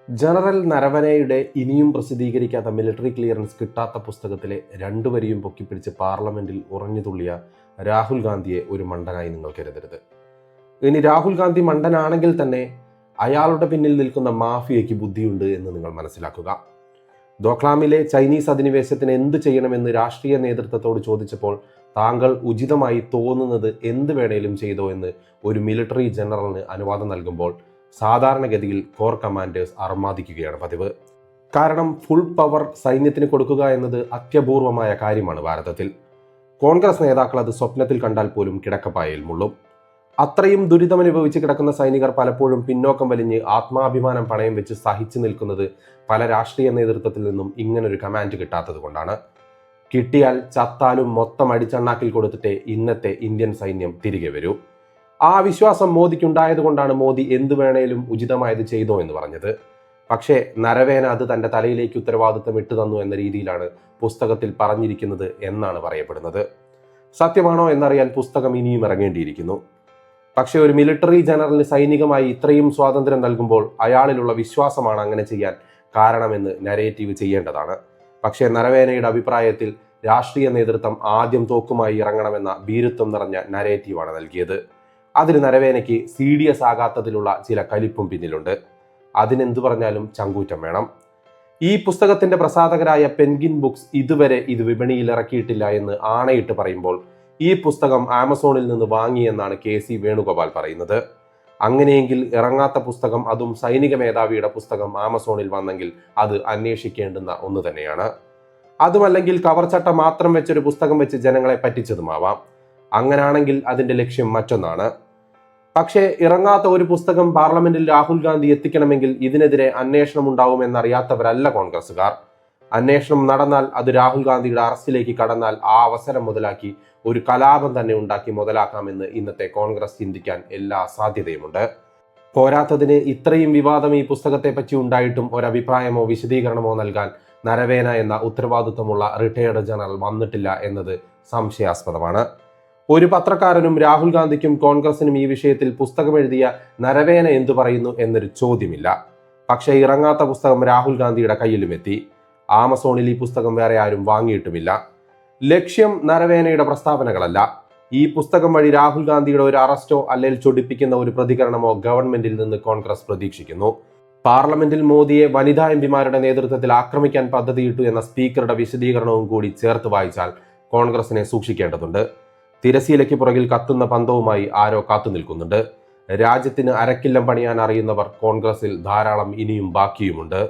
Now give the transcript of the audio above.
General നരവനെയുടെ ഇനിയും പ്രസിദ്ധീകരിക്കാത്ത military clearance കിട്ടാത്ത പുസ്തകത്തിലെ രണ്ടു വരിയും പൊക്കിപ്പിടിച്ച് പാർലമെന്റിൽ ഉറഞ്ഞുതുള്ളിയ രാഹുൽ ഗാന്ധിയെ ഒരു മണ്ടനായി നിങ്ങൾ കരുതരുത്. ഇനി രാഹുൽ ഗാന്ധി മണ്ടനാണെങ്കിൽ തന്നെ അയാളുടെ പിന്നിൽ നിൽക്കുന്ന മാഫിയയ്ക്ക് ബുദ്ധിയുണ്ട് എന്ന് നിങ്ങൾ മനസ്സിലാക്കുക. ദോക്ലാമിലെ ചൈനീസ് അധിനിവേശത്തിന് എന്ത് ചെയ്യണമെന്ന് രാഷ്ട്രീയ നേതൃത്വത്തോട് ചോദിച്ചപ്പോൾ താങ്കൾ ഉചിതമായി തോന്നുന്നത് എന്ത് വേണേലും ചെയ്തോ എന്ന് ഒരു മിലിറ്ററി ജനറലിന് അനുവാദം നൽകുമ്പോൾ സാധാരണഗതിയിൽ കോർ കമാൻഡേഴ്സ് അർമാദിക്കുകയാണ് പതിവ്. കാരണം ഫുൾ പവർ സൈന്യത്തിന് കൊടുക്കുക എന്നത് അത്യപൂർവമായ കാര്യമാണ് ഭാരതത്തിൽ. കോൺഗ്രസ് നേതാക്കൾ അത് സ്വപ്നത്തിൽ കണ്ടാൽ പോലും കിടക്കപ്പായയിൽ മുള്ളും. അത്രയും ദുരിതമനുഭവിച്ച് കിടക്കുന്ന സൈനികർ പലപ്പോഴും പിന്നോക്കം വലിഞ്ഞ് ആത്മാഭിമാനം പണയം വെച്ച് സഹിച്ചു നിൽക്കുന്നത് പല രാഷ്ട്രീയ നേതൃത്വത്തിൽ നിന്നും ഇങ്ങനൊരു കമാൻഡ് കിട്ടാത്തത് കൊണ്ടാണ്. കിട്ടിയാൽ ചത്താലും മൊത്തം അടിച്ചണ്ണാക്കിൽ കൊടുത്തിട്ടേ ഇന്നത്തെ ഇന്ത്യൻ സൈന്യം തിരികെ വരൂ. ആ വിശ്വാസം മോദിക്കുണ്ടായത് കൊണ്ടാണ് മോദി എന്തു വേണേലും ഉചിതമായത് ചെയ്തോ എന്ന് പറഞ്ഞത്. പക്ഷേ നരവേന അത് തൻ്റെ തലയിലേക്ക് ഉത്തരവാദിത്തം ഇട്ടു തന്നു എന്ന രീതിയിലാണ് പുസ്തകത്തിൽ പറഞ്ഞിരിക്കുന്നത് എന്നാണ് പറയപ്പെടുന്നത്. സത്യമാണോ എന്നറിയാൻ പുസ്തകം ഇനിയും ഇറങ്ങേണ്ടിയിരിക്കുന്നു. പക്ഷേ ഒരു മിലിറ്ററി ജനറലിന് സൈനികമായി ഇത്രയും സ്വാതന്ത്ര്യം നൽകുമ്പോൾ അയാളിലുള്ള വിശ്വാസമാണ് അങ്ങനെ ചെയ്യാൻ കാരണമെന്ന് നരേറ്റീവ് ചെയ്യേണ്ടതാണ്. പക്ഷേ നരവേനയുടെ അഭിപ്രായത്തിൽ രാഷ്ട്രീയ നേതൃത്വം ആദ്യം തോക്കുമായി ഇറങ്ങണമെന്ന ഭീരുത്വം നിറഞ്ഞ നരേറ്റീവാണ് നൽകിയത്. അതിന് നരവേനയ്ക്ക് സീരിയസ് ആകാത്തതിലുള്ള ചില കലിപ്പും പിന്നിലുണ്ട്. അതിനെന്തു പറഞ്ഞാലും ചങ്കൂറ്റം വേണം. ഈ പുസ്തകത്തിന്റെ പ്രസാധകരായ പെൻഗിൻ ബുക്സ് ഇതുവരെ ഇത് വിപണിയിൽ ഇറക്കിയിട്ടില്ല എന്ന് ആണയിട്ട് പറയുമ്പോൾ ഈ പുസ്തകം ആമസോണിൽ നിന്ന് വാങ്ങിയെന്നാണ് KC വേണുഗോപാൽ പറയുന്നത്. അങ്ങനെയെങ്കിൽ ഇറങ്ങാത്ത പുസ്തകം, അതും സൈനിക മേധാവിയുടെ പുസ്തകം ആമസോണിൽ വന്നെങ്കിൽ അത് അന്വേഷിക്കേണ്ടുന്ന ഒന്ന് തന്നെയാണ്. അതുമല്ലെങ്കിൽ കവർച്ചട്ട മാത്രം വെച്ചൊരു പുസ്തകം വെച്ച് ജനങ്ങളെ പറ്റിച്ചതുമാവാം. അങ്ങനാണെങ്കിൽ അതിന്റെ ലക്ഷ്യം മറ്റൊന്നാണ്. പക്ഷേ ഇറങ്ങാത്ത ഒരു പുസ്തകം പാർലമെന്റിൽ രാഹുൽ ഗാന്ധി എത്തിക്കണമെങ്കിൽ ഇതിനെതിരെ അന്വേഷണം ഉണ്ടാവുമെന്നറിയാത്തവരല്ല കോൺഗ്രസുകാർ. അന്വേഷണം നടന്നാൽ അത് രാഹുൽ ഗാന്ധിയുടെ അറസ്റ്റിലേക്ക് കടന്നാൽ ആ അവസരം മുതലാക്കി ഒരു കലാപം തന്നെ ഉണ്ടാക്കി മുതലാക്കാമെന്ന് ഇന്നത്തെ കോൺഗ്രസ് ചിന്തിക്കാൻ എല്ലാ സാധ്യതയുമുണ്ട്. പോരാത്തതിന് ഇത്രയും വിവാദം ഈ പുസ്തകത്തെ പറ്റി ഉണ്ടായിട്ടും ഒരഭിപ്രായമോ വിശദീകരണമോ നൽകാൻ നരവേന എന്ന ഉത്തരവാദിത്വമുള്ള റിട്ടയർഡ് ജനറൽ വന്നിട്ടില്ല എന്നത് സംശയാസ്പദമാണ്. ഒരു പത്രക്കാരനും രാഹുൽ ഗാന്ധിക്കും കോൺഗ്രസിനും ഈ വിഷയത്തിൽ പുസ്തകം എഴുതിയ നരവേന എന്തു പറയുന്നു എന്നൊരു ചോദ്യമില്ല. പക്ഷേ ഇറങ്ങാത്ത പുസ്തകം രാഹുൽ ഗാന്ധിയുടെ കയ്യിലും എത്തി. ആമസോണിൽ ഈ പുസ്തകം വേറെ ആരും വാങ്ങിയിട്ടുമില്ല. ലക്ഷ്യം നരവേനയുടെ പ്രസ്താവനകളല്ല. ഈ പുസ്തകം വഴി രാഹുൽ ഗാന്ധിയുടെ ഒരു അറസ്റ്റോ അല്ലെങ്കിൽ ചൊടിപ്പിക്കുന്ന ഒരു പ്രതികരണമോ ഗവൺമെന്റിൽ നിന്ന് കോൺഗ്രസ് പ്രതീക്ഷിക്കുന്നു. പാർലമെന്റിൽ മോദിയെ വനിതാ എംപിമാരുടെ നേതൃത്വത്തിൽ ആക്രമിക്കാൻ പദ്ധതിയിട്ടു എന്ന സ്പീക്കറുടെ വിശദീകരണവും കൂടി ചേർത്ത് വായിച്ചാൽ കോൺഗ്രസിനെ സൂക്ഷിക്കേണ്ടതുണ്ട്. തിരശീലയ്ക്ക് പുറകിൽ കത്തുന്ന പന്തവുമായി ആരോ കാത്തു നിൽക്കുന്നുണ്ട്. രാജ്യത്തിന് അരക്കില്ലം പണിയാൻ അറിയുന്നവർ കോൺഗ്രസിൽ ധാരാളം ഇനിയും ബാക്കിയുമുണ്ട്.